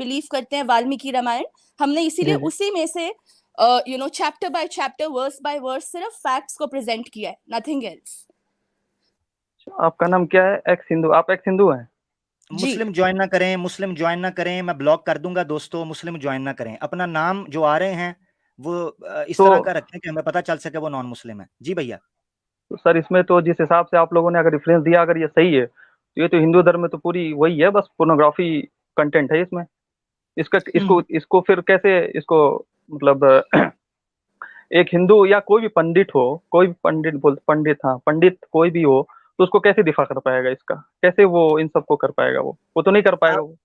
Believe करते हैं वाल्मीकि रामायण, हमने इसीलिए जी जी। उसी में से chapter by chapter, verse by verse सिर्फ फैक्ट्स को प्रेजेंट किया है, नथिंग एल्स। आपका नाम क्या है? एक्स हिंदू, आप एक्स हिंदू हैं? जी। मुस्लिम ज्वाइन ना करें, मुस्लिम ज्वाइन ना करें, मैं ब्लॉक कर दूंगा दोस्तों। मुस्लिम ज्वाइन ना करें, अपना नाम जो आ रहे हैं वो इस तो तरह का रखें कि हमें पता चल सके वो नॉन मुस्लिम है। जी भैया। तो सर इसमें तो जिस हिसाब से आप लोगों ने अगर रेफरेंस दिया, अगर ये सही है तो ये तो हिंदू धर्म में तो पूरी वही है, बस पोर्नोग्राफी कंटेंट है इसमें। इसका इसको इसको फिर कैसे इसको मतलब एक हिंदू या कोई भी पंडित हो, कोई भी पंडित बोल पंडित, हाँ पंडित कोई भी हो, तो उसको कैसे दिफा कर पाएगा इसका? कैसे वो इन सबको कर पाएगा? वो तो नहीं कर पाएगा आप वो।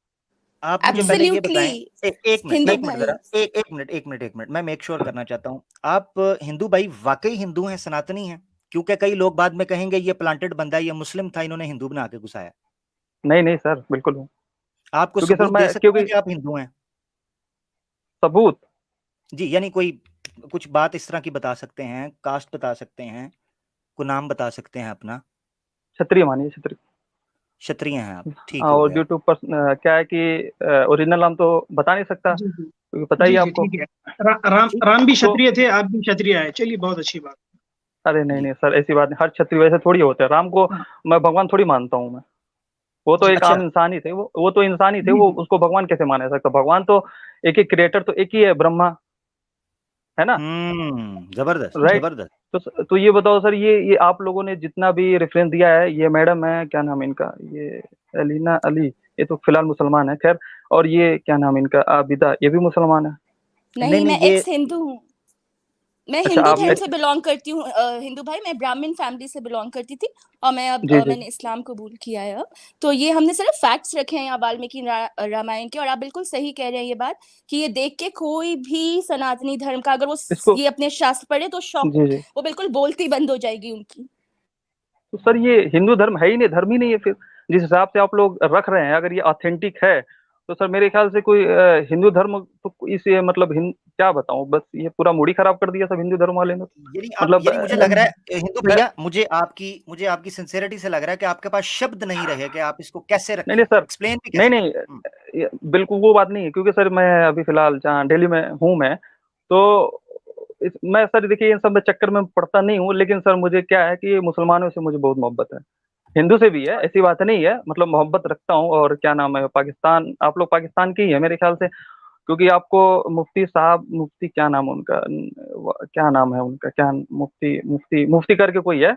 आप मुझे पहले ये एब्सोल्युटली। बताएं। एक मिनट, हिंदू एक मिनट भाई। जरा, एक मिनट मैं मेक श्योर करना चाहता हूँ। आप हिंदू भाई वाकई हिंदू हैं, सनातनी हैं? क्योंकि कई लोग बाद में कहेंगे ये प्लांटेड बंदा है, ये मुस्लिम था, इन्होंने हिंदू बना के घुसाया। नहीं नहीं सर, बिल्कुल हूँ। आपको क्योंकि सर सबूत दे मैं, सकते हैं क्योंकि कि आप हिंदू हैं? सबूत। जी, यानी कोई कुछ बात इस तरह की बता सकते हैं, कास्ट बता सकते हैं, कोई नाम बता सकते हैं अपना? क्षत्रिय मानिए, क्षत्रिय। क्षत्रिय हैं आप, ठीक हो और गया। ड्यू टू क्या है कि ओरिजिनल नाम तो बता नहीं सकता, जी जी। क्योंकि पता ही जी है जी आपको। ठीक है। राम ठीक। राम भी तो क्षत्रिय थे, आप भी क्षत्रिय है, चलिए बहुत अच्छी बात। अरे नहीं जी नहीं सर, ऐसी बात नहीं, हर क्षत्रिय वैसे थोड़ी होते हैं। राम को हाँ। मैं भगवान थोड़ी मानता हूँ मैं। वो तो जी एक अच्छा। आम इंसान ही थे, वो तो इंसान ही थे, जी वो जी। उसको भगवान कैसे माना जा सकता? भगवान तो एक ही क्रिएटर तो एक ही है, ब्रह्मा, है ना? जबरदस्त राइट। जबरदस्त। तो ये बताओ सर, ये आप लोगों ने जितना भी रेफरेंस दिया है, ये मैडम है, क्या नाम है इनका, ये एलिना अली, ये तो फिलहाल मुसलमान है खैर। और ये क्या नाम है इनका, आबिदा, ये भी मुसलमान है। नहीं नहीं, नहीं मैं ये एक्स हिंदू हूँ। मैं अच्छा हिंदू आप धर्म से बिलोंग करती हूँ। हिंदू भाई, मैं ब्राह्मण फैमिली से बिलोंग करती थी, और मैं अब जी जी। मैंने इस्लाम कबूल किया है अब। तो ये हमने सिर्फ फैक्ट्स रखे हैं यहाँ वाल्मीकि रामायण के, और आप बिल्कुल सही कह रहे हैं ये बात, कि ये देख के कोई भी सनातनी धर्म का अगर वो इसको ये अपने शास्त्र पढ़े तो शॉक, जी जी। वो बिल्कुल बोलती बंद हो जाएगी उनकी। तो सर ये हिंदू धर्म है ही नहीं, धर्म ही नहीं है फिर। जिस हिसाब से आप लोग रख रहे हैं, अगर ये ऑथेंटिक है तो सर मेरे ख्याल से कोई हिंदू धर्म तो इसे मतलब क्या बताऊं, बस ये पूरा मूड ही खराब कर दिया सब हिंदू धर्म वाले ने तो। यानी आप, मतलब यानी मुझे लग रहा है हिंदू मैं भैया, मुझे आपकी सिंसेरिटी से लग रहा है कि आपके पास शब्द नहीं रहे कि आप इसको कैसे नहीं रखें, नहीं सर, एक्सप्लेन भी नहीं कैसे नहीं, करें। बिल्कुल वो बात नहीं है, क्योंकि सर मैं अभी फिलहाल जहाँ दिल्ली में हूँ मैं, तो मैं सर देखिए इन सब में चक्कर में पड़ता नहीं हूँ, लेकिन सर मुझे क्या है कि मुसलमानों से मुझे बहुत मोहब्बत है, हिंदू से भी है, ऐसी बात नहीं है, मतलब मोहब्बत रखता हूँ। और क्या नाम है, पाकिस्तान, आप लोग पाकिस्तान की ही है मेरे ख्याल से, क्योंकि आपको मुफ्ती साहब, मुफ्ती क्या नाम है उनका, क्या नाम है उनका, क्या मुफ्ती मुफ्ती मुफ्ती करके कोई है,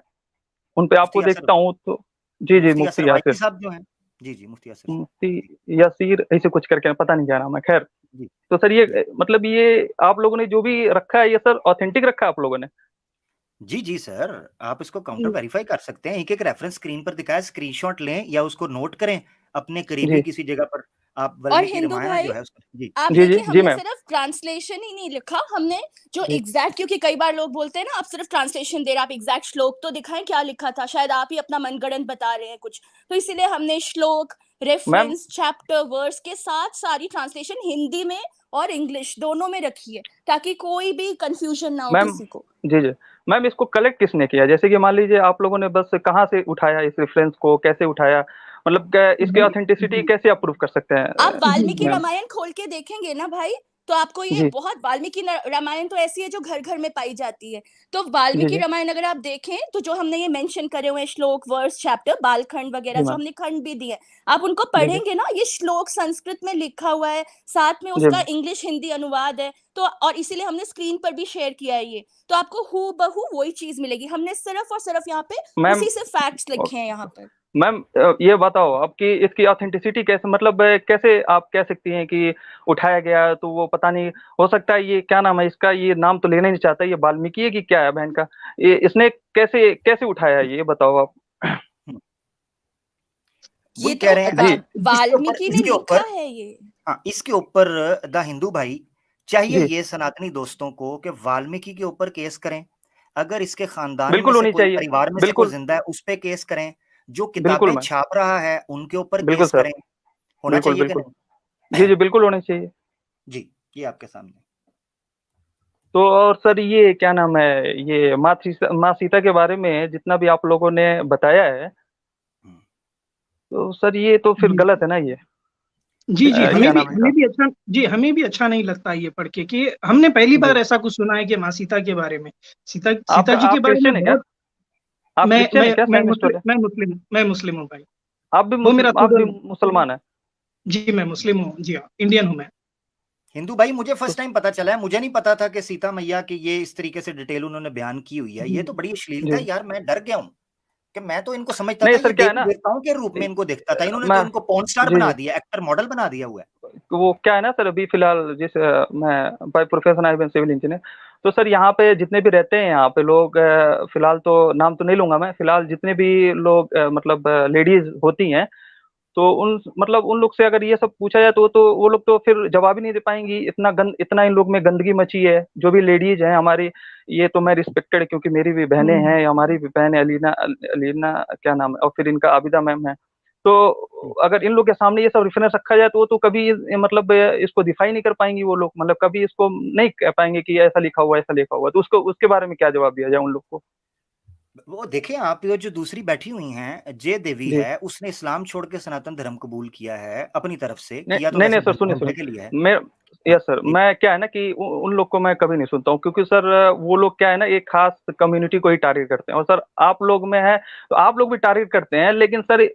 उन पे मुफ्ती आपको यासिर, देखता हूँ तो। जी जी, मुफ्ती यासिर मुफ्ती वाइकी यासिर, साहब जो हैं। जी जी, मुफ्ती यासिर साहब। मुफ्ती यासीर, ऐसे कुछ करके पता नहीं क्या नाम है, खैर। जी तो सर जी ये मतलब ये आप लोगों ने जो भी रखा है, ये सर ऑथेंटिक रखा है आप लोगों ने? जी जी सर, आप इसको काउंटर वेरीफाई कर सकते हैं, एक एक रेफरेंस स्क्रीन पर दिखाया, स्क्रीनशॉट लें या उसको नोट करें अपने करीबी जी किसी जगह पर। आप और वाल्मीकि हिंदू रामायण भाई, जो है उसको, जी आप जी जी देखिए, जी हमने मैम। सिर्फ ट्रांसलेशन ही नहीं लिखा, हमने जो जी एग्जैक्ट, क्योंकि कई बार लोग बोलते हैं ना आप सिर्फ ट्रांसलेशन दे रहे हैं, आप एग्जैक्ट श्लोक तो दिखाएं क्या लिखा था, शायद आप ही अपना मनगढ़ंत बता रहे हैं कुछ। तो इसीलिए हमने श्लोक, मैम। रेफरेंस, चैप्टर, वर्स के साथ सारी ट्रांसलेशन हिंदी में और इंग्लिश दोनों में रखी है, ताकि कोई भी कंफ्यूजन ना हो मैम। किसी को। जी जी। मैम इसको कलेक्ट किसने किया? जैसे कि मान लीजिए आप लोगों ने बस कहाँ से उठाया इस रेफरेंस को, कैसे उठाया, मतलब इसकी जी ऑथेंटिसिटी जी कैसे अप्रूव कर सकते आप हैं जी वाल्मीकि जी। मैम? रामायण खोल के देखेंगे ना भाई, तो आपको ये जी बहुत, वाल्मीकि रामायण तो ऐसी है जो घर घर में पाई जाती है। तो जी वाल्मीकि जी रामायण अगर आप देखें तो जो हमने ये मेंशन करे हुए हैं श्लोक, वर्स, चैप्टर, बालखंड वगैरह, जी जो मैम। हमने खंड भी दिए, आप उनको जी जी पढ़ेंगे ना, ये श्लोक संस्कृत में लिखा हुआ है, साथ में जी उसका इंग्लिश हिंदी अनुवाद है, तो और इसीलिए हमने स्क्रीन पर भी शेयर किया है ये, तो आपको हु बहू वही चीज मिलेगी, हमने सिर्फ और सिर्फ यहाँ पे मैम। उसी से फैक्ट्स लिखे हैं यहाँ पर। मैम ये बताओ आपकी इसकी ऑथेंटिसिटी कैसे, मतलब कैसे आप कह सकती हैं कि उठाया गया है? तो वो पता नहीं, हो सकता है ये क्या नाम है इसका, ये नाम तो लेना ही नहीं चाहता, ये वाल्मीकि है कि क्या है बहन का, ये इसने कैसे कैसे उठाया है, ये बताओ आप। हम्म, ये वही तो कह रहे हैं। अच्छा, इसके ऊपर वाल्मीकि ने इसके लिखा ऊपर है ये। हाँ, इसके ऊपर द हिंदू भाई चाहिए जी ये सनातनी दोस्तों को कि वाल्मीकि के ऊपर केस करें, अगर इसके खानदान में बिल्कुल से होनी कोई, चाहिए। परिवार में से कोई बिल्कुल। जिंदा है उस पे केस करें, जो बिल्कुल किताबें मैम। छाप रहा है उनके ऊपर बिल्कुल केस सर। करें। होना बिल्कुल चाहिए कि बिल्कुल। जी नहीं? जी बिल्कुल होनी चाहिए। जी, ये आपके सामने। तो और सर ये क्या नाम है, ये माँ सीता के बारे में जितना भी आप लोगों ने बताया है, हम्म। तो सर ये तो फिर जी। गलत है ना ये? जी जी, क्या नाम है इनका? हमें भी अच्छा नहीं लगता ये पढ़ के कि हमने पहली बार ऐसा कुछ सुना है कि माँ सीता के बारे में, सीता सीता जी के आप बारे में क्रिश्चियन है क्या? बहुत। आप क्रिश्चियन है क्या? Same story. मैं मुस्लिम हूँ भाई। आप वो मेरा आप भी तुगल। मुसलमान है? जी मैं मुस्लिम हूँ, जी हाँ, इंडियन हूँ मैं। हिंदू भाई मुझे तो फर्स्ट टाइम पता चला है, मुझे नहीं पता था कि सीता मैया की ये इस तरीके से डिटेल उन्होंने बयान की हुई है। जी ये तो बड़ी अश्लीलता जी है यार, मैं डर गया हूँ कि मैं तो इनको समझता नहीं था ये सर, क्या है देवी ना, देवताओं के रूप में इनको देखता था, इन्होंने तो मैं इनको पॉर्न स्टार जी बना जी दिया, एक्टर मॉडल बना दिया हुआ है। तो वो क्या है ना सर, अभी फिलहाल मैं by profession I am civil engineer. तो सर यहाँ पे जितने भी रहते हैं यहाँ पे लोग, फिलहाल तो नाम तो नहीं लूंगा मैं, फिलहाल जितने भी लोग मतलब लेडीज होती हैं, तो उन मतलब उन लोग से अगर ये सब पूछा जाए तो वो लोग तो फिर जवाब ही नहीं दे पाएंगी। इतना इन लोग में गंदगी मची है, जो भी लेडीज हैं हमारी। ये तो मैं रिस्पेक्टेड, क्योंकि मेरी भी बहनें हम्म, हैं, हमारी भी बहन है अलीना, अलीना क्या नाम है, और फिर इनका आबिदा मैम है। तो अगर इन लोग के सामने ये सब रेफरेंस रखा जाए तो वो तो कभी मतलब इसको डिफाई नहीं कर पाएंगी वो लोग, मतलब कभी इसको नहीं कह पाएंगे कि ऐसा लिखा हुआ ऐसा लिखा हुआ, तो उसको उसके बारे में क्या जवाब दिया जाए उन लोग को? वो देखिए, आप ये जो दूसरी बैठी हुई हैं जय देवी जी है, उसने इस्लाम छोड़ के सनातन धर्म कबूल किया है अपनी तरफ से, नहीं किया तो नहीं नहीं वैसे सर, सुनिए झूठे सुनिए, के लिए है। मैं हाँ यस सर, जी। मैं क्या है ना कि उन लोग को मैं कभी नहीं सुनता हूँ, क्योंकि सर वो लोग क्या है ना, एक खास कम्युनिटी को ही टारगेट करते हैं। और सर आप लोग में है तो आप लोग भी टारगेट करते हैं, लेकिन सर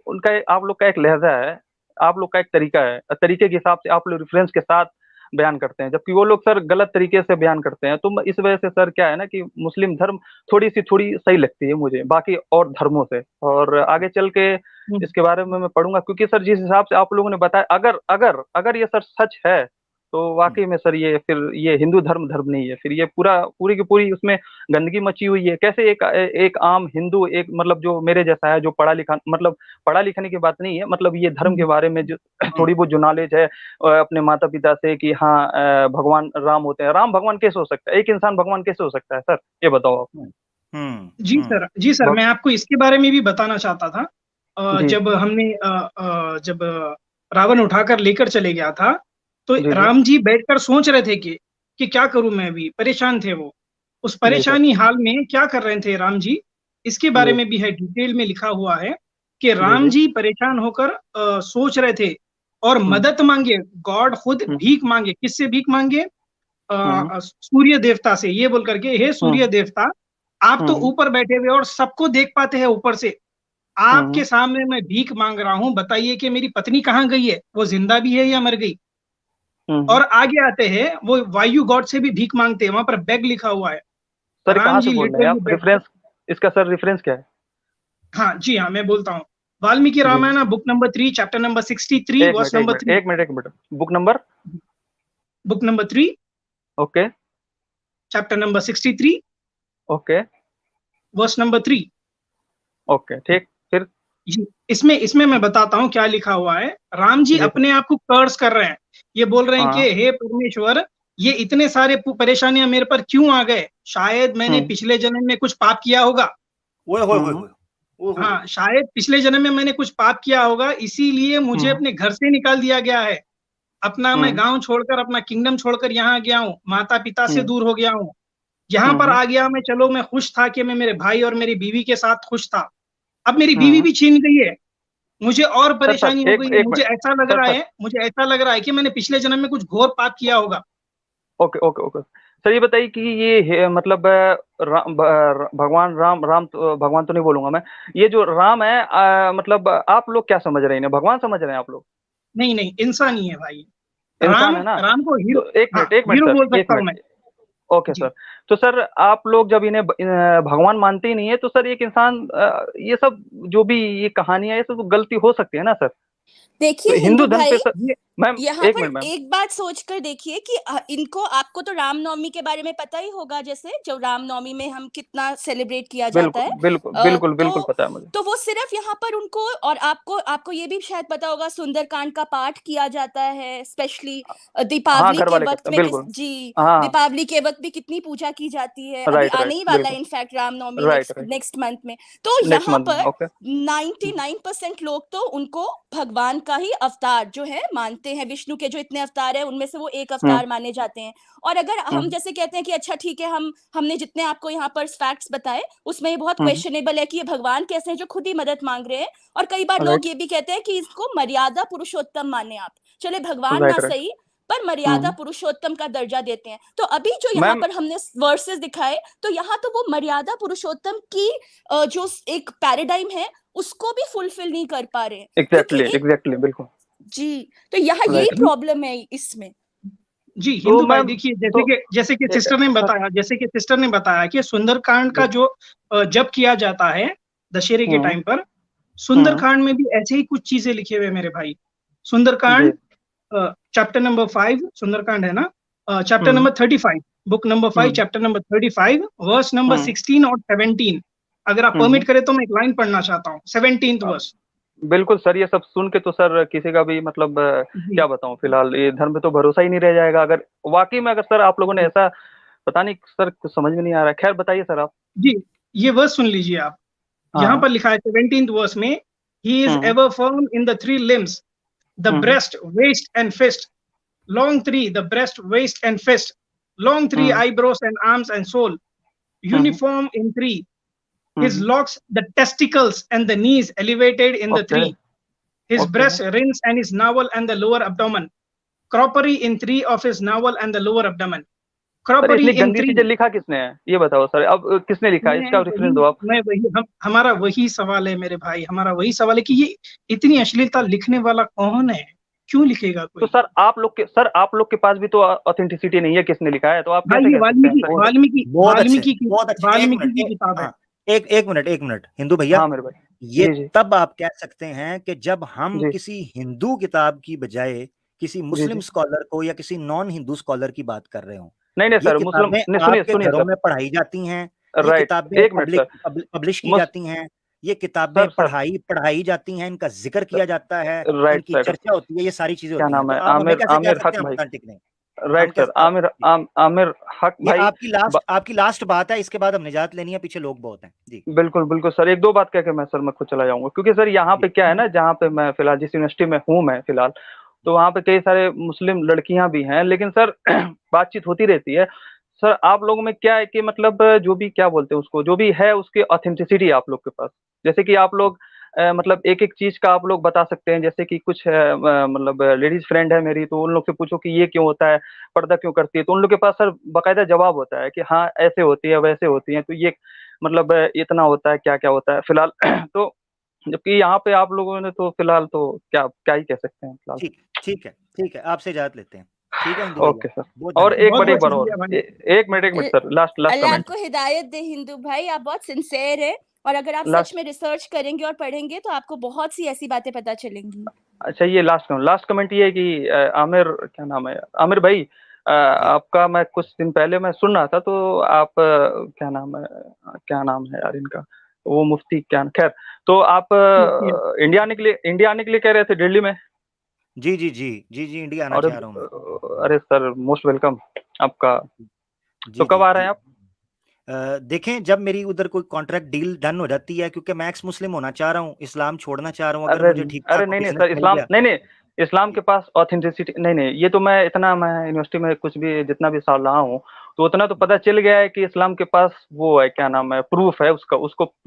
आप लोग का एक लहजा है, आप लोग का एक तरीका है, तरीके के हिसाब से आप लोग रेफरेंस के साथ बयान करते हैं, जबकि वो लोग सर गलत तरीके से बयान करते हैं। तो इस वजह से सर क्या है ना कि मुस्लिम धर्म थोड़ी सही लगती है मुझे बाकी और धर्मों से। और आगे चल के हम्म, इसके बारे में मैं पढ़ूंगा, क्योंकि सर जिस हिसाब से आप लोगों ने बताया, अगर अगर अगर ये सर सच है, तो हम्म, वाकई में सर ये फिर ये हिंदू धर्म नहीं है, फिर ये पूरी की पूरी उसमें गंदगी मची हुई है। कैसे एक एक आम हिंदू, एक मतलब जो मेरे जैसा है, जो पढ़ा लिखा, मतलब पढ़ा लिखने की बात नहीं है, मतलब ये धर्म के हम्म। बारे में जो हम्म, थोड़ी बहुत जो नॉलेज है अपने माता पिता से, कि हाँ भगवान राम होते हैं, राम भगवान कैसे हो सकता है, एक इंसान भगवान कैसे हो सकता है सर, ये बताओ आप। हम्म, हम्म, जी सर, भग, मैं आपको इसके बारे में भी बताना चाहता था। जी जब रावण उठाकर लेकर चले गया था, तो जी जी राम जी बैठकर सोच रहे थे कि क्या करूं मैं, भी परेशान थे वो। उस जी सर परेशानी हाल में क्या कर रहे थे राम जी, इसके बारे जी में भी है, डिटेल में लिखा हुआ है कि जी राम जी जी परेशान होकर सोच रहे थे और हम्म मदद मांगे। गॉड खुद हम्म भीख मांगे, किससे भीख मांगे? हम्म सूर्य देवता से, ये बोल करके, हे सूर्य हम्म देवता, आप तो हम्म ऊपर बैठे हुए और सबको देख पाते हैं ऊपर से, हम्म आपके सामने मैं भीख मांग रहा हूँ, बताइए कि मेरी पत्नी कहाँ गई है, वो जिंदा भी है या मर गई? हम्म। और आगे आते हैं, वो वायु गॉड से भी भीख मांगते हैं, वहां पर बेग लिखा हुआ है। सर राम कहाँ से जी बोल रहे हैं लिटरली आप? बेग। रेफरेंस इसका सर रेफरेंस क्या है? हाँ जी हाँ, मैं बोलता हूँ। Valmiki ji Ramayana book number 3 chapter number 63 एक वर्स मिनट एक नंबर मिनट 3। एक मिनट एक minute, book number. Book number 3 okay chapter number 63 okay verse number 3। Okay ठीक, फिर? जी, इसमें इसमें मैं बताता हूँ क्या लिखा हुआ है। राम जी जी सर। अपने आप को कर्स कर रहे हैं, ये बोल रहे हैं हाँ कि हे परमेश्वर, ये इतने सारे परेशानियां मेरे पर क्यों आ गए? शायद मैंने हम्म पिछले जन्म में कुछ पाप किया होगा। ओए होए होए हम्म होए, ओए होए होए। हाँ, शायद पिछले जन्म में मैंने कुछ पाप किया होगा, इसीलिए मुझे हम्म अपने घर से निकाल दिया गया है। अपना मैं हम्म गांव छोड़कर, अपना किंगडम छोड़कर यहाँ आ गया हूँ, माता पिता से हम्म दूर हो गया हूँ। यहाँ पर हम्म आ गया मैं, चलो मैं खुश था कि मैं मेरे भाई और मेरी बीवी के साथ खुश था। अब मेरी बीवी हम्म। भी छीन गई है, मुझे और सर सर परेशानी हो एक गई है। एक मिनट सर सर मुझे ऐसा लग रहा है कि मैंने पिछले जन्म में कुछ घोर पाप किया होगा। ओके ओके ओके सर, ये बताइए कि मतलब भगवान राम, भगवान तो नहीं बोलूंगा मैं, ये जो राम है मतलब आप लोग क्या समझ रहे हैं, इन्हें भगवान समझ रहे हैं आप लोग? नहीं नहीं, इंसान ही है भाई। इंसान राम है ना? राम को हीरो। तो हाँ, एक मिनट हीरो सर, बोल एक सकता हूँ मिनट। मैं। ओके जी सर। तो सर आप लोग जब इन्हें भगवान मानते ही नहीं है, तो सर एक इंसान ये सब जो भी ये कहानियां, ये सब तो गलती हो सकती है ना सर? तो देखिए हिंदू हिंदू धर्म भाई, पे सर, ये मैम यहाँ एक पर मिनट मैम। एक बात सोचकर देखिए कि इनको, आपको तो रामनवमी के बारे में पता ही होगा, जैसे जो रामनवमी में हम कितना सेलिब्रेट किया जाता बिल्कुल है। बिल्कुल अ, बिल्कुल बिल्कुल तो पता है मुझे। तो वो सिर्फ यहाँ पर उनको, और आपको आपको ये भी शायद पता होगा, सुंदरकांड का पाठ किया जाता है स्पेशली हाँ दीपावली घर के वाले वक्त करते हैं में। किस बिल्कुल। जी, हाँ दीपावली के वक्त भी कितनी पूजा की जाती है, अभी राइट आने राइट ही वाला है बिल्कुल। In fact Ramnavami right next right next month में। तो नेक्स्ट यहाँ मंथ में पर ओके। 99% लोग तो उनको भगवान का ही अवतार जो है मानते मानते हैं विष्णु के जो इतने अवतार हैं उनमें से वो एक अवतार माने जाते हैं। और अगर हम जैसे कहते हैं कि अच्छा ठीक है, हमने जितने आपको यहाँ पर फैक्ट्स बताए उसमें ये बहुत क्वेश्चनेबल है कि ये भगवान कैसे हैं जो खुद ही मदद मांग रहे हैं। और कई बार लोग ये भी कहते हैं कि इसको मर्यादा पुरुषोत्तम माने आप, चले भगवान ना राइट राइट। सही पर मर्यादा पुरुषोत्तम का दर्जा देते हैं। तो अभी जो यहाँ मैम पर हमने वर्सेस दिखाए तो यहाँ तो वो मर्यादा पुरुषोत्तम की जो एक पैराडाइम है उसको भी फुलफिल नहीं कर पा रहे हैं, क्योंकि एग्जैक्टली एग्जैक्टली बिल्कुल जी, तो यहाँ यही राइट। प्रॉब्लम है इसमें। जी तो हिंदू भाई मैम देखिए, तो जैसे कि सिस्टर ने बताया, कि सुंदरकांड का जो जप किया जाता है दशहरे के टाइम पर, सुंदरकांड में भी ऐसे ही कुछ चीजें लिखे हुए हैं मेरे भाई। सुंदरकांड चैप्टर नंबर 5 सुंदरकांड है ना, chapter number 35, book number 5 chapter number 35 verse number 16 और 17। अगर आप परमिट करें तो मैं एक लाइन पढ़ना चाहता हूँ, 17th वर्स। बिल्कुल सर, ये सब सुन के तो सर किसी का भी मतलब जी क्या बताऊं, फिलहाल ये धर्म पे तो भरोसा ही नहीं रह जाएगा अगर वाकई में, अगर सर आप लोगों ने ऐसा, पता नहीं सर कुछ समझ में नहीं आ रहा है। खैर बताइए सर आप। जी, ये वर्स सुन लीजिए आप। यहाँ हाँ पर लिखा है 17th वर्स में, he is ever firm in the 3 limbs, the breast, waist and fist, long 3, the breast, waist and fist, long 3 eyebrows and arms and soul, uniform in 3, his locks, the testicles and the knees elevated in the okay 3, his okay breast, rings and his navel and the lower abdomen, crockery in 3 of his navel and the lower abdomen, sir crockery इतनी in गंदी 3। चीजें लिखा किसने है ये बताओ sir, अब किसने लिखा है, इसका रेफरेंस दो आप। हमारा वही सवाल है मेरे भाई, हमारा वही सवाल है कि ये इतनी अश्लीलता लिखने वाला कौन है, क्यों लिखेगा तो कोई? सर आप लोग के पास भी तो ऑथेंटिसिटी नहीं है किसने लिखा है, तो आप भाई कैसे ये कह सकते हैं सर? बहुत अच्छे, बहुत अच्छे। वाल्मीकि की किताब है। हाँ, एक मिनट हिंदू भैया, हाँ मेरे भाई, ये जी जी तब आप कह सकते हैं कि जब हम जी किसी हिंदू किताब की बजाय किसी जी मुस्लिम जी। स्कॉलर को या किसी नॉन हिंदू स्कॉलर की बात कर रहे हो। नहीं ये सर, मुस्लिम किताबें नहीं, सुनिए आपके सुनिए घरों सर, में पढ़ाई जाती हैं, ये राइट, किताबें एक मिनट सर, पब्लिश की मुस जाती हैं, ये किताबें सर सर पढ़ाई जाती हैं, इनका जिक्र किया जाता है, राइट इनकी सर, चर्चा होती है, ये सारी चीजें क्या होती हैं। नाम तो है, आप हमें कैसे कह आमिर सकते हक हैं हम भाई, ऑथेंटिक नहीं? हम राइट सर, कैसे आमिर हक ये भाई। आपकी लास्ट बात है, इसके बाद हम निजात लेनी है, पीछे लोग बहुत हैं जी। बिल्कुल बिल्कुल सर, एक दो बात कह के मैं सर मैं खुद चला जाऊंगा, क्योंकि सर यहाँ पे जी क्या है ना, जहाँ पे मैं फिलहाल जिस यूनिवर्सिटी में हूँ मैं फिलहाल, तो वहाँ पे कई सारे मुस्लिम लड़कियां भी हैं, लेकिन सर बातचीत होती रहती है। सर आप लोगों में क्या है कि मतलब जो भी क्या बोलते हैं उसको, जो भी है उसकी ऑथेंटिसिटी है आप लोग के पास। जैसे कि आप लोग मतलब एक एक चीज का आप लोग बता सकते हैं, जैसे कि कुछ मतलब लेडीज फ्रेंड है मेरी, तो उन लोग से पूछो कि ये क्यों होता है, पर्दा क्यों करती है, तो उन लोग के पास सर बाकायदा जवाब होता है कि हाँ ऐसे होती है वैसे होती है, तो ये मतलब इतना होता है, क्या क्या होता है फिलहाल तो जबकि यहाँ पे आप लोगों ने तो फिलहाल तो क्या क्या ही कह सकते हैं फिलहाल। ठीक है, आपसे इजाजत लेते हैं। ठीक है हिंदू भैया, ओके सर, बहुत और धन्यवाद। बहुत बहुत एक बार और शुक्रिया भाई। एक मिनट सर, लास्ट लास्ट अल्लाह कमेंट, आपको हिदायत दे हिंदू भाई, आप बहुत सिंसेयर है और अगर आप लास्ट, सच में रिसर्च करेंगे और पढ़ेंगे तो आपको बहुत सी ऐसी बातें पता चलेंगी। अच्छा ये लास्ट कमेंट ये है कि आमिर, क्या नाम है, आमिर भाई, जी आपका मैं कुछ दिन पहले मैं सुन रहा था, तो आप क्या नाम है यार इनका, वो मुफ्ती क्या, खैर, तो आप इंडिया आने के लिए कह रहे थे दिल्ली में। जी इंडिया आना और चाह रहा हूँ मैं। अरे सर मोस्ट वेलकम आपका। तो जी कब जी आ रहे जी हैं आप? देखें जब मेरी उधर कोई कॉन्ट्रैक्ट डील डन हो जाती है, क्योंकि मैं एक्स मुस्लिम होना चाह रहा हूँ, इस्लाम छोड़ना चाह रहा हूँ, अगर अरे मुझे ठीक अरे ठाक नहीं बिजनेस सर, मिल इस्लाम गया। नहीं नहीं, इस्लाम जी के पास ऑथेंटिसिटी नहीं नहीं, ये तो मैं इतना, मैं यूनिवर्सिटी में कुछ भी जितना भी साल रहा हूँ, तो उतना तो पता चल गया है कि इस्लाम के पास वो है, क्या नाम है, प्रूफ है उसका,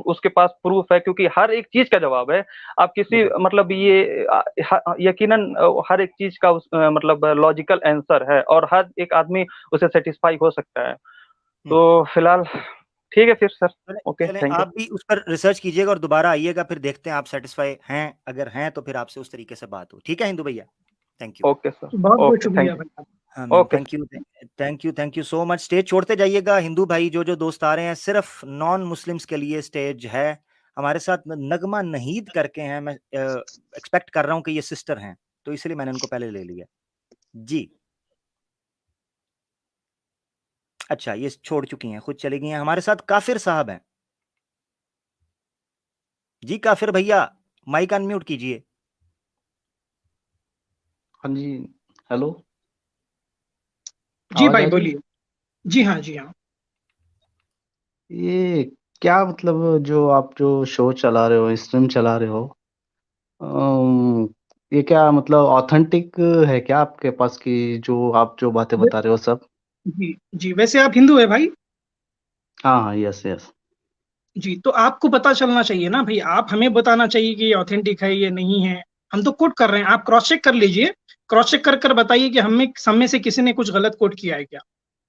उसके पास प्रूफ है, क्योंकि हर एक चीज का जवाब है। आप किसी बिल्कुल मतलब ये यकीनन हर एक चीज का मतलब लॉजिकल आंसर है, और हर एक आदमी उसे सेटिस्फाई हो सकता है। हम्म। तो फिलहाल ठीक है फिर सर, चलें ओके चलें, थैंक यू। आप भी उस पर रिसर्च कीजिएगा और दोबारा आइएगा, फिर देखते हैं आप सेटिस्फाई हैं, अगर हैं तो फिर आपसे उस तरीके से बात हो। ठीक है हिंदू भैया, थैंक यू। ओके सर, बहुत बहुत ओके शुक्रिया थैंक भाई। हाँ you, ma'am, okay thank you so much. Stage छोड़ते जाइएगा हिंदू भाई, जो दोस्त आ रहे हैं सिर्फ नॉन मुस्लिम्स के लिए स्टेज है। हमारे साथ नगमा नहीद करके हैं, मैं एक्सपेक्ट कर रहा हूँ कि ये सिस्टर हैं, तो इसलिए मैंने उनको पहले ले लिया जी। अच्छा ये छोड़ चुकी हैं, खुद चली गई हैं। हमारे साथ काफिर साहब हैं जी। काफिर भैया माइक अनम्यूट कीजिए। हाँ जी, हेलो, जी आवाज भाई आ रही है? बोलिए। जी हाँ, जी हाँ। ये क्या मतलब जो आप जो शो चला रहे हो, स्ट्रीम चला रहे हो, ये क्या मतलब ऑथेंटिक है क्या आपके पास की जो आप जो बातें बता रहे हो सब? जी जी, वैसे आप हिंदू है भाई? हाँ हाँ, यस यस। जी, तो आपको पता चलना चाहिए ना भाई, आप हमें बताना चाहिए कि ये ऑथेंटिक है ये नहीं है। हम तो कोट कर रहे हैं, आप क्रॉस चेक कर लीजिए, क्रॉस चेक कर कर बताइए कि हम में से किसी ने कुछ गलत कोट किया है क्या,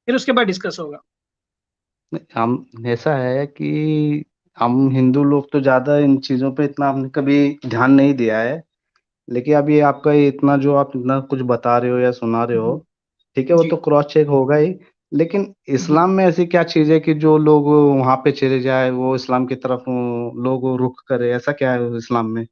फिर उसके बाद डिस्कस होगा। हम ऐसा है कि हम हिंदू लोग तो ज्यादा इन चीजों पे इतना हमने कभी ध्यान नहीं दिया है, लेकिन अब ये आपका ये इतना जो आप इतना कुछ बता रहे हो या सुना रहे हो, जी ठीक है, वो जी तो क्रॉस चेक होगा ही। लेकिन जी। इस्लाम में ऐसी क्या चीज है कि जो लोग वहां पे चले जाए, वो इस्लाम की तरफ लोग रुख करे, ऐसा क्या है इस्लाम में?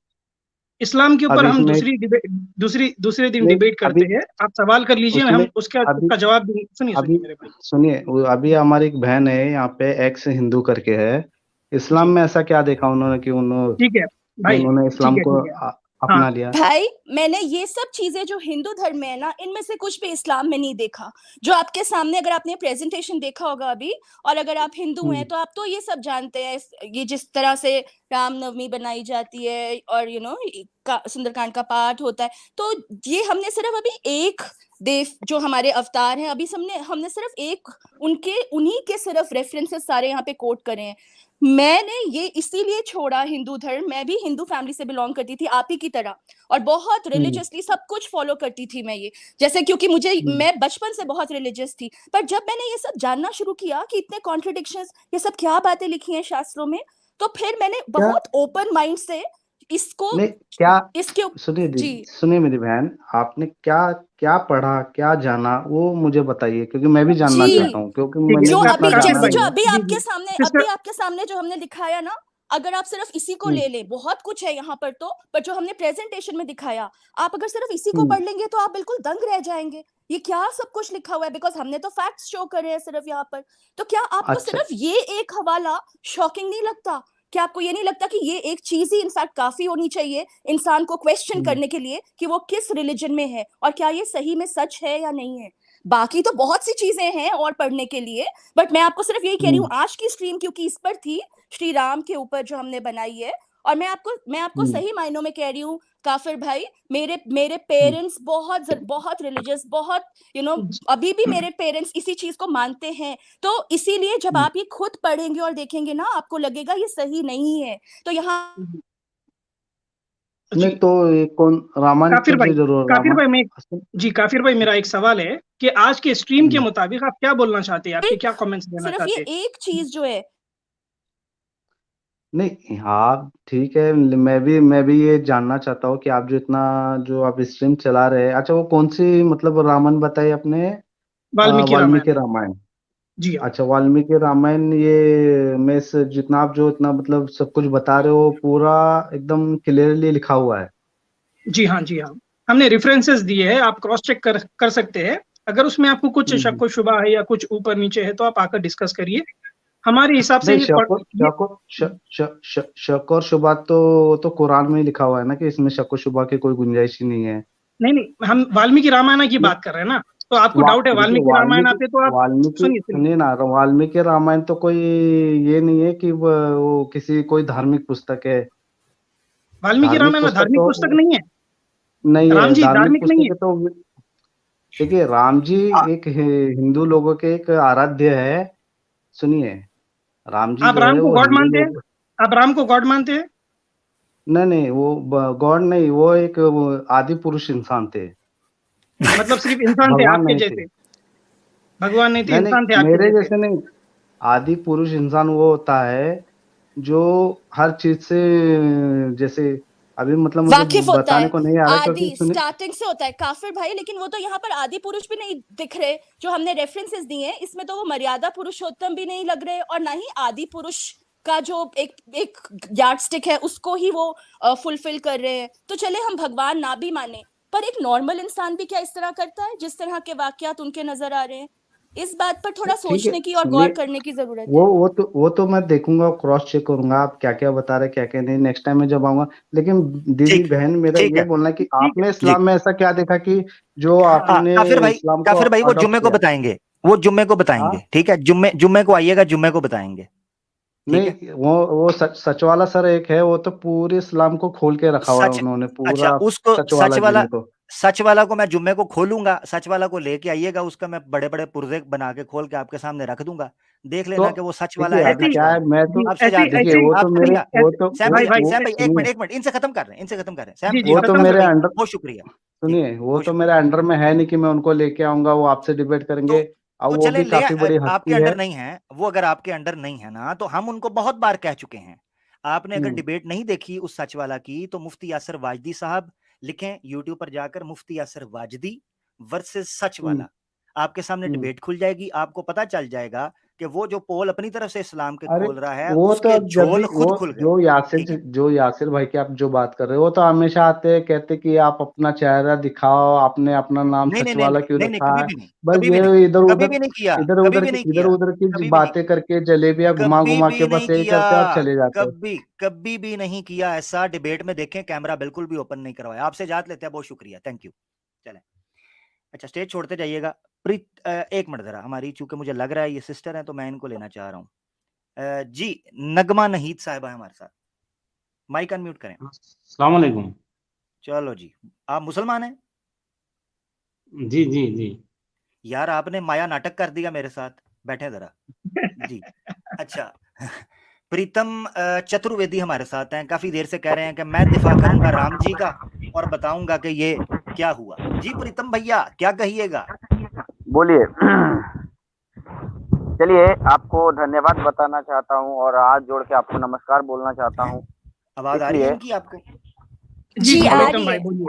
इस्लाम के ऊपर अभी हम इसमें दूसरे दिन नहीं, डिबेट करते अभी हैं, आप सवाल कर लीजिए, उसमें हम उसका अभी उसका जवाब देंगे। सुनिए अभी सुनिए मेरे भाई। सुनिए, अभी हमारी एक बहन है यहाँ पे, एक्स हिंदू करके है। इस्लाम जी में ऐसा क्या देखा उन्होंने कि ठीक है भाई, उन्होंने इस्लाम को ठीक है। हाँ अपना लिया? भाई मैंने ये सब चीजें जो हिंदू धर्म में है ना, इनमें से कुछ भी इस्लाम में नहीं देखा। जो आपके सामने, अगर आपने प्रेजेंटेशन देखा होगा अभी, और अगर आप हिंदू हैं हम्म, तो आप तो ये सब जानते हैं। ये जिस तरह से रामनवमी बनाई जाती है और सुंदरकांड का पाठ होता है, तो ये हमने सिर्फ अभी एक देव जो हमारे अवतार हैं, अभी हमने सिर्फ एक उन्हीं के सिर्फ रेफरेंसेस सारे यहाँ पे कोट करे हैं। मैंने ये इसीलिए छोड़ा हिंदू धर्म। मैं भी हिंदू फैमिली से बिलोंग करती थी आप ही की तरह, और बहुत हम्म, रिलीजियसली सब कुछ फॉलो करती थी मैं ये। जैसे क्योंकि हम्म। मैं बचपन से बहुत रिलीजियस थी, पर जब मैंने ये सब जानना शुरू किया कि इतने कॉन्ट्रडिक्शंस, ये सब क्या बातें लिखी हैं शास्त्रों में, तो फिर मैंने क्या बहुत ओपन माइंड से इसको नहीं, क्या इसके सुनिए जी सुनिए मेरी बहन, आपने क्या क्या पढ़ा, क्या जाना, वो मुझे बताइए, क्योंकि मैं भी जानना जी चाहता हूँ, क्योंकि ठीक है मैंने जो भी इतना अभी काफिर जाना जैसे भाई। जो नहीं है। अभी जी जी आपके सामने सिस्टर। अभी आपके सामने जो हमने दिखाया ना, अगर आप सिर्फ इसी को हम्म, ले लें, बहुत कुछ है यहाँ पर तो, पर जो हमने प्रेजेंटेशन में दिखाया, आप अगर सिर्फ इसी को हम्म, पढ़ लेंगे तो आप बिल्कुल दंग रह जाएंगे। ये क्या सब कुछ लिखा हुआ है, बिकॉज हमने तो फैक्ट्स शो करे हैं सिर्फ यहाँ पर। तो क्या आपको अच्छा। सिर्फ ये एक हवाला शॉकिंग नहीं लगता? क्या आपको ये नहीं लगता कि ये एक चीज ही इनफैक्ट काफी होनी चाहिए इंसान को क्वेश्चन हम्म, करने के लिए कि वो किस रिलीजन में है और क्या ये सही में सच है या नहीं है? बाकी तो बहुत सी चीजें हैं और पढ़ने के लिए, बट मैं आपको सिर्फ यही कह रही हूँ, हम्म, आज की स्ट्रीम क्योंकि इस पर थी, श्री राम के ऊपर जो हमने बनाई है। और मैं आपको हम्म, सही मायनों में कह रही हूँ काफिर भाई, मेरे मेरे हम्म, पेरेंट्स बहुत रिलीजियस, बहुत अभी भी मेरे पेरेंट्स इसी चीज को मानते हैं। तो इसीलिए जब हम्म। आप ये खुद पढ़ेंगे और देखेंगे ना, आपको लगेगा ये सही नहीं है। तो यहाँ नहीं जी तो ये कौन रामायण काफिर तो भाई, जो जरूर काफिर रामायण। भाई मैं जी काफिर भाई, मेरा एक सवाल है कि आज के स्ट्रीम के हम्म, मुताबिक आप क्या बोलना चाहते हैं, आपके क्या कमेंट्स देना सिर्फ ये चाहते हैं? एक चीज जो है, नहीं हाँ ठीक है, मैं भी ये जानना चाहता हूँ कि आप जो इतना जो आप स्ट्रीम चला रहे हैं, अच्छा वो कौन सी मतलब रामायण बताई आपने? वाल्मीकि रामायण। वाल्मीकि रामायण। जी हाँ। अच्छा, वाल्मीकि रामायण, ये में से जितना आप जो इतना मतलब सब कुछ बता रहे हो, पूरा एकदम क्लियरली लिखा हुआ है? जी हाँ जी हाँ, हमने रेफरेंसेस दिए हैं, आप क्रॉस चेक कर सकते हैं। अगर उसमें आपको कुछ शक हम्म। व शुबा है या कुछ ऊपर नीचे है तो आप आकर डिस्कस करिए। हमारे हिसाब से नहीं, शक और शुबा तो कुरान में ही लिखा हुआ है ना, कि इसमें शक और शुबा की कोई गुंजाइश ही नहीं है। नहीं नहीं, हम वाल्मीकि रामायण की बात कर रहे हैं ना, तो आपको डाउट है देखिए, वाल्मीकि रामायण वाल्मीकि आते तो आप वाल्मीकि सुनिए सुनिए। सुनिए ना, वाल्मीकि रामायण तो कोई ये नहीं है कि वो किसी कोई धार्मिक पुस्तक है। वाल्मीकि धार्मिक रामायण पुस्तक धार्मिक तो पुस्तक नहीं है। नहीं है, राम जी धार्मिक धार्मिक नहीं पुस्तक है। है तो देखिए, राम जी एक हिंदू लोगों के एक आराध्य है। सुनिए, राम जी आप जो राम है को वो गॉड हिंदू मानते हैं? लोग। आप राम को गॉड मानते हैं? नहीं नहीं, वो गॉड नहीं, वो एक वो आदि पुरुष इंसान थे। मतलब सिर्फ इंसान थे भगवान आपके नहीं थे। जैसे? भगवान नहीं थे, नहीं नहीं, इंसान थे आपके मेरे जैसे? जैसे नहीं। आदि पुरुष इंसान वो होता है जो हर चीज से, जैसे अभी मतलब मुझे वाकिफ होता बताने है, को नहीं आ रहा, क्योंकि आदि सुनिए। स्टार्टिंग से होता है काफिर भाई। लेकिन वो तो यहाँ पर आदि पुरुष भी नहीं दिख रहे, जो हमने रेफरेंसेस दिए हैं इसमें तो वो मर्यादा पुरुषोत्तम भी नहीं लग रहे, और ना ही आदि पुरुष का जो एक एक यार्ड स्टिक है उसको ही वो फुलफिल कर रहे हैं। तो चले हम भगवान ना भी माने, पर एक नॉर्मल इंसान भी क्या इस तरह करता है जिस तरह के वाकयात उनके नजर आ रहे हैं? इस बात पर थोड़ा ठीक है, सोचने की और गौर सुनिए, करने की जरूरत वो है। वो तो मैं देखूंगा, क्रॉस चेक करूंगा आप क्या क्या बता रहे, क्या क्या नहीं, नेक्स्ट टाइम मैं जब आऊंगा। लेकिन दीदी ठीक बहन, मेरा ठीक ये है। बोलना है कि ठीक है। आपने जी इस्लाम में ऐसा क्या देखा कि जो आपने इस्लाम को काफिर भाई वो अडॉप्ट जुम्मे को किया? बताएंगे, वो जुम्मे को हाँ, बताएंगे, ठीक है, जुम्मे जुम्मे को आइएगा, जुम्मे को बताएंगे। ठीक है? नहीं, वो सच वाला सर एक है, वो तो पूरे इस्लाम को खोल के रखा हुआ है सच उन्होंने, अच्छा पूरा उसको सच वाला दीन को। सच वाला को मैं जुम्मे को खोलूंगा, सच वाला को लेके आइएगा, उसका मैं बड़े-बड़े पुर्जे बना के खोल के आपके सामने रख दूंगा। देख लेना तो कि वो सच वाला देखिए है अभी कि क्या झूठ है, वाला। मैं तो आप सजा ऐसे देखिए ऐसे वो आप तो सर मेरे भैया वो तो सैम वो भाई भैया भाई सैम भाई एक सुनिए मिनट इनसे खत्म कर रहे हैं, इनसे खत्म कर रहे हैं। जी सैम जी बहुत खत्म तो बहुत मेरे करो। अंडर बहुत शुक्रिया। जी, सुनिए, वो बहुत तो शुक्रिया। मेरे अंडर में है नहीं कि मैं उनको लेके आऊंगा, वो आपसे डिबेट करेंगे। तो अब तो वो चले भी ले काफी बड़ी आपके हस्ती है। अंडर नहीं है, वो अगर आपके अंडर नहीं है ना, तो हम उनको बहुत बार कह चुके हैं। आपने अगर डिबेट नहीं देखी उस सच वाला की, तो मुफ्ती यासिर वाजदी साहब लिखें यूट्यूब पर जाकर, मुफ्ती यासिर वाजदी वर्सेस सच वाला, आपके सामने डिबेट खुल जाएगी, आपको पता चल जाएगा कि वो जो पोल अपनी तरफ से इस्लाम के अरे खोल रहा है, वो तो उसके अब जब भी झोल वो खुद खुल गए। ठीक है? जो यासिर भाई की आप जो बात कर रहे हो, वो तो हमेशा आते हैं, कहते कि आप अपना चेहरा दिखाओ, आपने अपना नाम नहीं, नहीं, सच नहीं, वाला नहीं, क्यों नहीं, नहीं, रखा कभी है। भी नहीं, बस कभी भी नहीं, ये इधर कभी उधर भी नहीं किया, इधर कभी उधर भी की नहीं किया, की कभी भी नहीं बातें करके, जलेबियां घुमा कभी घुमा के भी नहीं बस यही किया, करते आप चले जाते हो। कभी भी नहीं किया ऐसा। डिबेट में देखें, कैमरा बिल्कुल भी ओपन नहीं करवाया। आपसे इजाजत लेते हैं, बहुत शुक्रिया, थैंक यू। चलें, अच्छा स्टेज छोड़ते जाइएगा। एक मिनट जरा, हमारी चूंकि मुझे लग रहा है ये सिस्टर है, तो मैं इनको लेना चाह रहा हूँ। जी नगमा नहीद साहिबा है हमारे साथ, माइक अनम्यूट करें। अस्सलाम वालेकुम। चलो जी, आप मुसलमान हैं? जी जी जी। यार आपने माया नाटक कर दिया मेरे साथ, बैठे जरा जी। अच्छा प्रीतम चतुर्वेदी हमारे साथ हैं, काफी देर से कह रहे हैं कि मैं दिफा करूंगा राम जी का और बताऊंगा कि ये क्या हुआ। जी प्रीतम भैया क्या कहिएगा? बोलिए। चलिए, आपको धन्यवाद बताना चाहता हूँ और हाथ जोड़ के आपको नमस्कार बोलना चाहता हूँ। आवाज आ रही है इसलिए इनकी आपको? जी जी, जी आ प्रीतम रही भाई है। बोलिए।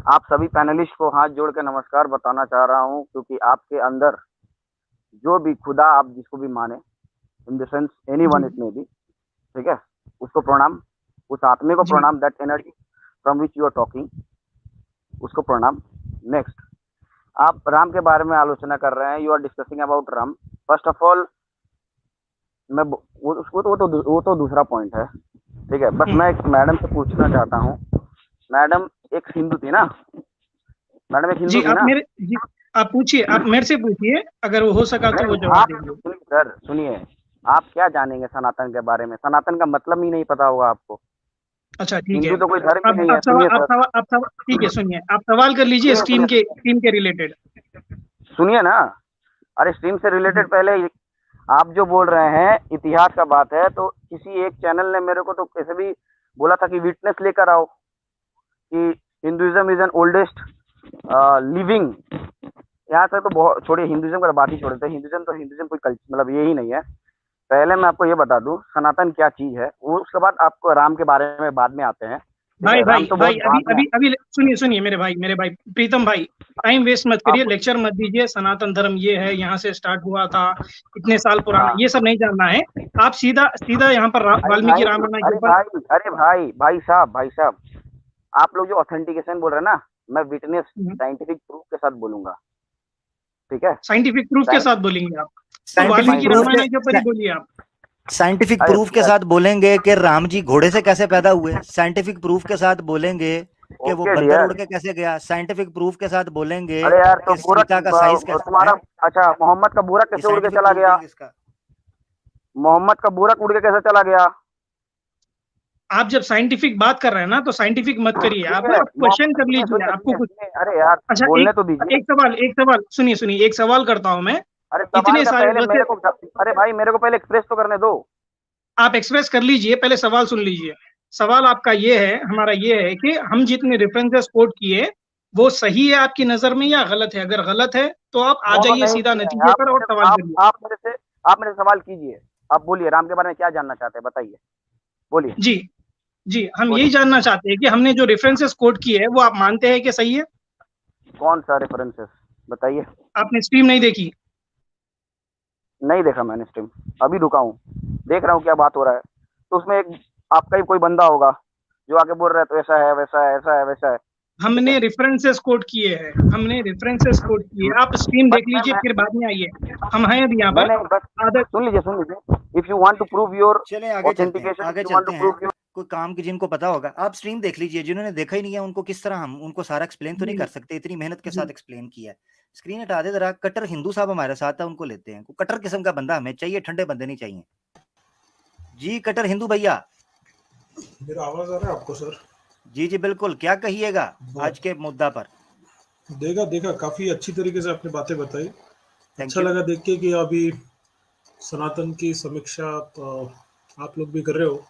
आप सभी पैनलिस्ट को हाथ जोड़ के नमस्कार बताना चाह रहा हूँ, क्योंकि आपके अंदर जो भी खुदा आप जिसको भी माने, in the sense anyone it may be, ठीक है, उसको प्रणाम, उस आत्मे को जी प्रणाम, that energy from which you are talking, उसको प्रणाम। नेक्स्ट, आप राम के बारे में आलोचना कर रहे हैं, you are discussing about Ram. First of all, मैं वो तो दूसरा पॉइंट है, ठीक है। बस मैं एक मैडम से पूछना चाहता हूँ, मैडम एक हिंदू थी ना, मैडम एक जी हिंदू थी ना? जी आप पूछिए, आप मेरे से पूछिए, अगर वो हो सका तो वो नहीं, जवाब आप देंगे। सुनिए सर, सुनिए, आप क्या जानेंगे सनातन के बारे में? सनातन का मतलब ही नहीं पता होगा आपको। अच्छा ठीक है, हिंदू तो कोई धर्म ही अब नहीं है। सुनिए सर, आप सवाल ठीक है, सुनिए, आप सवाल कर लीजिए सुनिए स्ट्रीम के रिलेटेड। सुनिए ना। अरे स्ट्रीम से रिलेटेड पहले आप जो बोल रहे हैं इतिहास का बात है, तो किसी एक चैनल ने मेरे को तो कैसे भी बोला था कि विटनेस लेकर आओ कि Hinduism is an oldest living. यहाँ तक तो बहुत छोड़िए, हिंदुइज्म का बात ही छोड़ देते हैं। हिंदुइज्म कोई कल्चर मतलब ये ही नहीं है। पहले मैं आपको ये बता दूं सनातन क्या चीज है, वो उसके बाद आपको राम के बारे में बाद में आते हैं। भाई भाई तो भाई बहुत अभी सुनिए मेरे भाई प्रीतम भाई, टाइम वेस्ट मत करिए, लेक्चर मत दीजिए। सनातन धर्म ये है, यहाँ से स्टार्ट हुआ था, इतने साल पुराना, ये सब नहीं जानना है। आप सीधा यहाँ पर वाल्मीकि रामायण के ऊपर। अरे भाई साहब, आप लोग जो ऑथेंटिकेशन बोल रहे हैं ना, मैं विटनेस साइंटिफिक प्रूफ के साथ बोलूंगा, ठीक है? साइंटिफिक प्रूफ के साथ बोलेंगे आप, तो वाल्मीकि रामायण के ऊपर ही बोलिए आप। साइंटिफिक प्रूफ के साथ बोलेंगे कि राम जी घोड़े से कैसे पैदा हुए, साइंटिफिक प्रूफ के साथ बोलेंगे कि वो बंदर उड़ के कैसे गया, साइंटिफिक प्रूफ के साथ बोलेंगे अरे यार, तो कि सीता का साइज कैसे तुम्हारा, अच्छा, मोहम्मद का बुरा कैसे उड़ के चला गया? मोहम्मद का बुरा उड़ के कैसे चला गया? आप जब साइंटिफिक बात कर रहे हैं ना, तो साइंटिफिक मत करिए, आप क्वेश्चन कर लीजिए। आपको कुछ, अरे यार, अच्छा बोलने तो दीजिए। एक सवाल सुनिए, एक सवाल करता हूं मैं। अरे इतने सारे मेरे को, अरे भाई मेरे को पहले एक्सप्रेस तो करने दो। आप एक्सप्रेस कर लीजिए, पहले सवाल सुन लीजिए। सवाल आपका ये है, हमारा ये है कि हम जितने रेफरेंसेस कोट किए वो सही है आपकी नजर में या गलत है? अगर गलत है तो आप आ जाइए सीधा नतीजे पर और सवाल करिए। आप मेरे से सवाल कीजिए। आप बोलिए, राम के बारे में क्या जानना चाहते हैं, बताइए, बोलिए। जी हम यही जानना चाहते हैं कि हमने जो रेफरेंसेस कोट किए है वो आप मानते हैं कि सही है? कौन सा रेफरेंसेस बताइए? आपने स्ट्रीम नहीं देखी? नहीं देखा मैंने स्ट्रीम, अभी रुका हूँ, देख रहा हूँ क्या बात हो रहा है। तो उसमें एक आपका ही कोई बंदा होगा जो आगे बोल रहा है तो ऐसा है, वैसा है, ऐसा है, वैसा है। हमने रेफरेंसेस कोट किए हैं, आप स्ट्रीम देख लीजिए, फिर बाद में आइए। हम हैं अभी यहाँ पर। सुन लीजिए, if you want to prove your चलें आगे चलते हैं, कोई काम की जिनको पता होगा, आप स्ट्रीम देख लीजिए। जिन्होंने देखा ही नहीं है उनको किस तरह हम उनको सारा एक्सप्लेन तो नहीं जी कर सकते, इतनी मेहनत के जी साथ एक्सप्लेन किया है। स्क्रीन हटा दे जरा। कट्टर हिंदू साहब हमारे साथ है, उनको लेते हैं। कट्टर किस्म का बंदा हमें चाहिए, ठंडे बंदे नहीं चाहिए। जी कट्टर हिंदू भैया। मेरा आवाज आ रहा है आपको सर? जी जी बिल्कुल, क्या कहिएगा आज के मुद्दा पर? देखा काफी अच्छी तरीके से आपने बातें बताई। थैंक अच्छा यू। लगा देख के कि अभी सनातन की समीक्षा आप लोग भी कर रहे हो,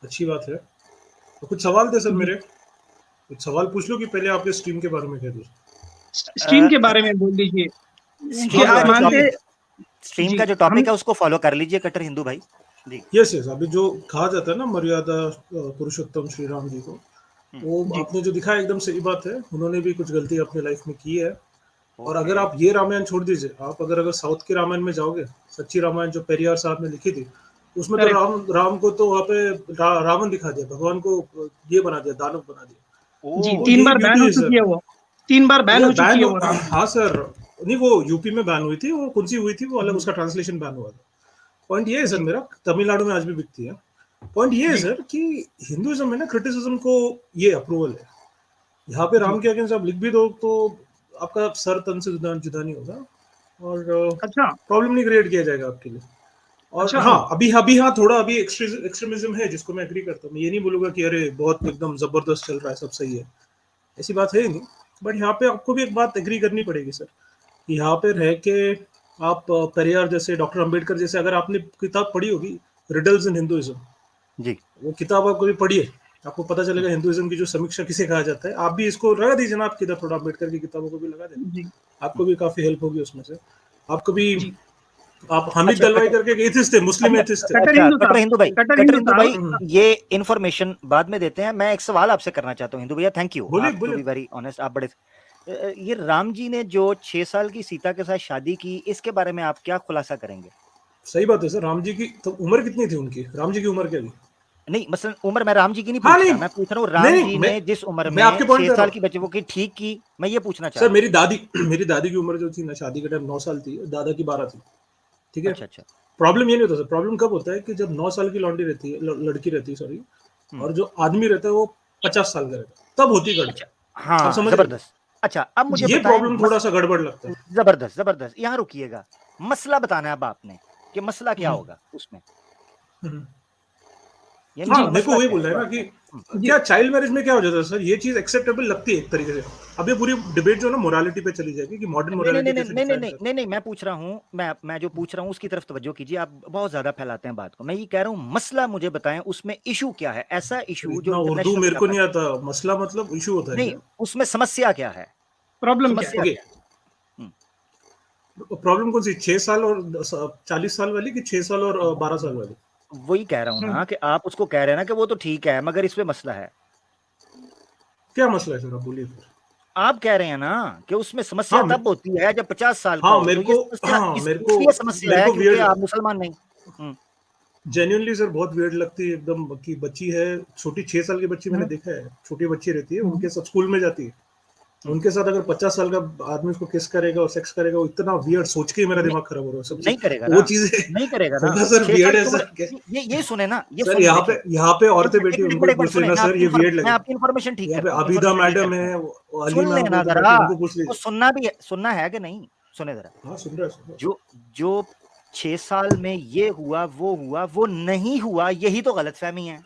अच्छी बात है। तो कुछ सवाल थे सर जी मेरे, कुछ सवाल पूछ लो कि पहले आपके स्ट्रीम के बारे में कह दो। स्ट्रीम के बारे में बोल दीजिए कि स्ट्रीम हाँ का आप जो मानते टॉपिक स्ट्रीम जी का जो हम टॉपिक है उसको फॉलो कर लीजिए कट्टर हिंदू भाई जी। यस अभी जो कहा जाता है ना मर्यादा पुरुषोत्तम श्री राम जी को, वो जी आपने जो दिखाया एकदम सही बात है। उन्होंने भी कुछ गलती अपने लाइफ में की है। और अगर ओके। आप ये रामायण छोड़ दीजिए, आप अगर साउथ के रामायण में जाओगे, सच्ची रामायण जो पेरियार साहब ने लिखी थी, उसमें तो करेक्ट राम को तो वहाँ पे रावण दिखा दिया, भगवान को ये बना दिया, दानव बना दिया। जी ओ तो 3 यही बार बैन ब्यूटी हो है चुकी सर। है वो 3 बार बैन यार हो चुकी है वो राम हाँ सर, नहीं वो यूपी में बैन हुई थी, वो कौन सी हुई थी वो अलग, जी उसका ट्रांसलेशन बैन हुआ था। पॉइंट ये है सर जी मेरा, तमिलनाडु में आज भी बिकती है। पॉइंट ये है जी सर कि हिंदुइज्म में ना क्रिटिसिज्म को ये अप्रूवल है। यहाँ पे जी राम के अगेंस्ट आप लिख भी दो तो आपका सर तन से जुदा नहीं होगा, और अच्छा प्रॉब्लम नहीं क्रिएट किया जाएगा आपके लिए। और अच्छा हाँ अभी हाँ थोड़ा अभी एक्सट्रीमिज्म है जिसको मैं एग्री करता हूँ। मैं ये नहीं बोलूंगा कि अरे बहुत एकदम जबरदस्त चल रहा है, सब सही है, ऐसी बात है ही नहीं। बट यहाँ पे आपको भी एक बात एग्री करनी पड़ेगी सर, कि यहाँ पे रह के आप पेरियार जैसे, डॉक्टर अंबेडकर जैसे, अगर आपने किताब पढ़ी होगी रिडल्स इन हिंदुइज्म, जी वो किताब आपको भी पढ़िए, आपको पता चलेगा हिंदुइज्म की जो समीक्षा किसे कहा जाता है। आप भी इसको लगा दीजिए ना, आपकी थोड़ा अम्बेडकर की किताबों को भी लगा देना, जी आपको भी काफी हेल्प होगी उसमें से। आपको भी जी आप हामिद अच्छा दलवाई कट्टर करके एक एथिस्ट थे, मुस्लिम अच्छा एथिस्ट थे। अच्छा कट्टर हिंदू भाई, कट्टर कट्टर हिंदू हिंदू साहब भाई ये इन्फॉर्मेशन बाद में देते हैं। मैं एक सवाल आपसे करना चाहता हूँ हिंदू भैया। थैंक यू, बोलिए आप टू बी बोलिए। वेरी ऑनेस्ट, आप बड़े ये राम जी ने जो 6 साल की सीता के साथ शादी की, इसके बारे में आप क्या खुलासा करेंगे? सही बात है सर। राम जी की तो उम्र कितनी थी उनकी? राम जी की उम्र क्या थी? नहीं मसलन उम्र मैं राम जी की नहीं हाँ पूछ रहा, नहीं मैं पूछ रहा हूँ राम नहीं जी मैं ने जिस उम्र मैं आपके में पॉइंट 6 पे रहा साल हूँ की बच्चे की ठीक की, मैं ये पूछना चाह सर। रहा हूँ। मेरी दादी की उम्र जो थी ना शादी के टाइम 9 साल थी, दादा की 12 थी, ठीक है। अच्छा अच्छा। प्रॉब्लम ये नहीं होता सर। प्रॉब्लम कब होता है कि जब 9 साल की लौंडी रहती है, लड़की रहती है सॉरी, और जो आदमी रहता है वो 50 साल का रहता है, तब होती गड़बड़। अच्छा आप हाँ समझ रहे हो? जबरदस्त। अच्छा अब मुझे ये बताएं प्रॉब्लम थोड़ा सा गड़बड़ लगता है। जबरदस्त जबरदस्त, यहाँ रुकिएगा। मसला बताना है अब आपने कि मसला क्या होगा उसमें, हम्म। यानी हाँ कि मेरे को मसला वही क्या बोल रहा है ना है? कि क्या चाइल्ड मैरिज में क्या हो जाता है सर, ये चीज एक्सेप्टेबल लगती है एक तरीके से। अब ये पूरी डिबेट जो है ना मोरालिटी पे चली जाएगी कि मॉडर्न नहीं नहीं मोरालिटी नहीं कैसे नहीं नहीं डिफाइन नहीं करती नहीं नहीं मैं पूछ रहा हूँ, मैं जो पूछ रहा हूँ उसकी तरफ तवज्जो कीजिए। आप बहुत ज्यादा फैलाते हैं बात को। मैं ये कह रहा हूँ मसला मुझे बताएं, उसमें इशू क्या है, ऐसा है। इशू जो इतना उर्दू इंटरनेशनल मेरे को लेवल नहीं पर आता। मसला मतलब इशू होता है नहीं, क्या? उसमें समस्या क्या है, प्रॉब्लम क्या है? समस्या ओके, क्या है? प्रॉब्लम कौन सी, 6 साल और 40 साल वाली कि 6 साल और 12 साल वाली? वही कह रहा हूँ ना कि आप उसको कह रहे हैं ना कि वो तो ठीक है मगर इसमें मसला है। क्या मसला है सर, आप बोलिए फिर। आप कह रहे हैं ना कि उसमें समस्या हाँ तब होती है जब 50 साल का हाँ हो, मेरे तो ये को समस्या हाँ इसलिए समस्या है क्योंकि वियर्ड, आप मुसलमान नहीं। जेन्युइनली सर बहुत वियर्ड लगती है एकदम कि बच्ची है छोटी, 6 साल की बच्ची मैंने देखा है, छोटी बच्ची रहती है, उनके साथ स्कूल में जाती है, उनके साथ अगर 50 साल का आदमी उसको किस करेगा और सेक्स करेगा, वो इतना वियर्ड, सोच के ही मेरा दिमाग खराब हो रहा है सबसे। नहीं करेगा वो ना, चीजें नहीं करेगा ना। होगा सर, 6 वियर्ड साल है की सर। उम्र, ये सुने ना, ये सर सुने यहाँ पे देखिए। औरतें एक बैठी मिनट, उनको एक मिनट पूछ सुने, लेना सर, ये वियर्ड मैं लगेगा। आपकी इन्फॉर्मेशन ठीक यहाँ पे करता हूँ, अबीदा information ठीक मैडम करता है, हूँ। वो सुन अलीमा लेना वो जो जरा, बैठी, उनको पूछ वो लीजिए। सुनना भी है, सुनना है कि नहीं, सुने जरा। हाँ सुन रहा है। जो जो 6 साल में ये हुआ वो नहीं हुआ, यही तो गलतफहमी है।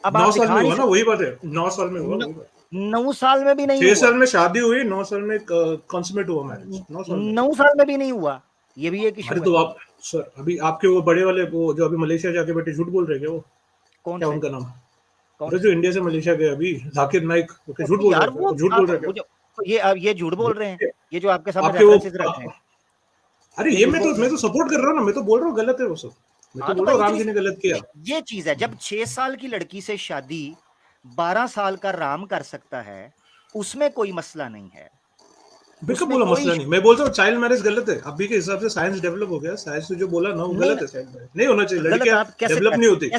अब 9 आप साल में दिखा नहीं हुआ ना, सकते। वही बात है, 9 साल में हुआ, वही बात। 9 साल में भी नहीं 6 हुआ, साल में शादी हुई, 9 साल में कंसमेट हुआ मैरिज, 9 साल में। 9 साल में भी नहीं हुआ, ये भी एक अरे इशू है। तो आप सर, अभी आपके वो बड़े वाले वो जो अभी मलेशिया जाके बैठे झूठ बोल रहे हैं क्या? वो कौन क्या से उनका नाम? कौन अरे से जो इंडिया से मलेशिया गए अभी, जाकिर नाइक, वो झूठ बोल रहे यार हैं, वो वो झूठ बोल रहे हैं क्या? ये झूठ बोल रहे हैं, ये जो आपके सामने आपके वो रेफरेंसेस रख रहे हैं, अरे ये ये झूठ बोल रहे मैं हैं। तो सपोर्ट कर रहा हूँ ना, मैं तो बोल रहा हूँ गलत है वो सब। मैं तो हाँ तो बोल मैं रहा हूँ राम इतनी जी ने गलत किया। ये चीज है, जब 6 साल की लड़की से शादी 12 साल का राम कर सकता है, उसमें कोई मसला नहीं है। मैं कब उसमें बोला कोई मसला नहीं, मैं बोलता हूँ चाइल्ड मैरिज गलत है। अभी के हिसाब से साइंस डेवलप हो गया, साइंस ने जो बोला ना वो नहीं गलत है। चाइल्ड मैरिज नहीं होना चाहिए, गलत, लड़कियां आप कैसे डेवलप नहीं होती।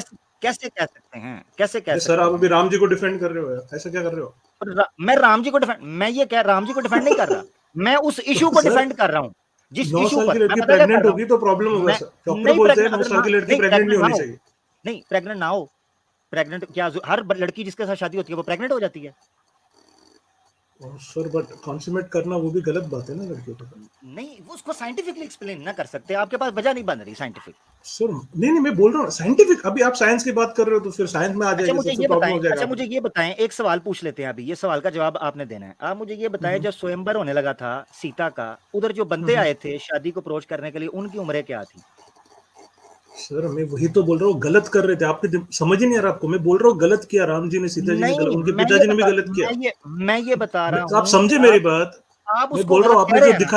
कैसे कह सकते हैं, कैसे कह अरे सर सकते आप अभी हैं? राम जी को डिफेंड कर रहे हो यार, ऐसा क्या कर रहे हो? मैं राम जी को डिफेंड, मैं ये कह राम जी को डिफेंड नहीं कर रहा, मैं उस इशू को सर डिफेंड कर रहा हूं जिस 9 इशू साल की पर मैं लड़की पता क्या कर प्रेग्नेंट रहा होगी हूं। तो प्रॉब्लम होगा मैं सर। डॉक्टर नहीं बोलते हैं प्रेग्नेंट 9 साल की लड़की प्रेग्नेंट नहीं होनी चाहिए। नहीं प्रेग्नेंट ना हो, प्रेग्नेंट क्या हर लड़की जिसके साथ शादी होती है वो प्रेग्नेंट हो जाती है? सर बट कॉन्सुमेट करना वो भी गलत बात है ना लड़कियों को। नहीं, वो उसको साइंटिफिकली एक्सप्लेन ना कर सकते, आपके पास वजह नहीं बन रही साइंटिफिक। सर नहीं मैं बोल रहा हूँ साइंटिफिक, अभी आप साइंस की बात कर रहे हो तो फिर साइंस में आ अच्छा जाएगा, मुझे सबसे ये प्रॉब्लम बताएं, हो जाएगा। अच्छा मुझे ये बताएं, एक सवाल पूछ लेते हैं अभी, ये सवाल का जवाब आपने देना है। आप मुझे ये बताएं, जब स्वयंवर होने लगा था सीता का, उधर जो बंदे आए थे शादी को अप्रोच करने के लिए, उनकी उम्रें क्या थी? सर मैं वही तो बोल रहा हूँ, गलत कर रहे थे, आपके समझ ही नहीं आ रहा आपको। मैं बोल रहा हूँ गलत किया, राम जी ने, सीता जी ने गलत, उनके पिताजी ने भी गलत किया। मैं ये बता रहा हूँ, आप समझे मेरी बात? आप मैं उसको बोल रहा हूँ गलत आपने कह रहे जो हैं ना। दिखा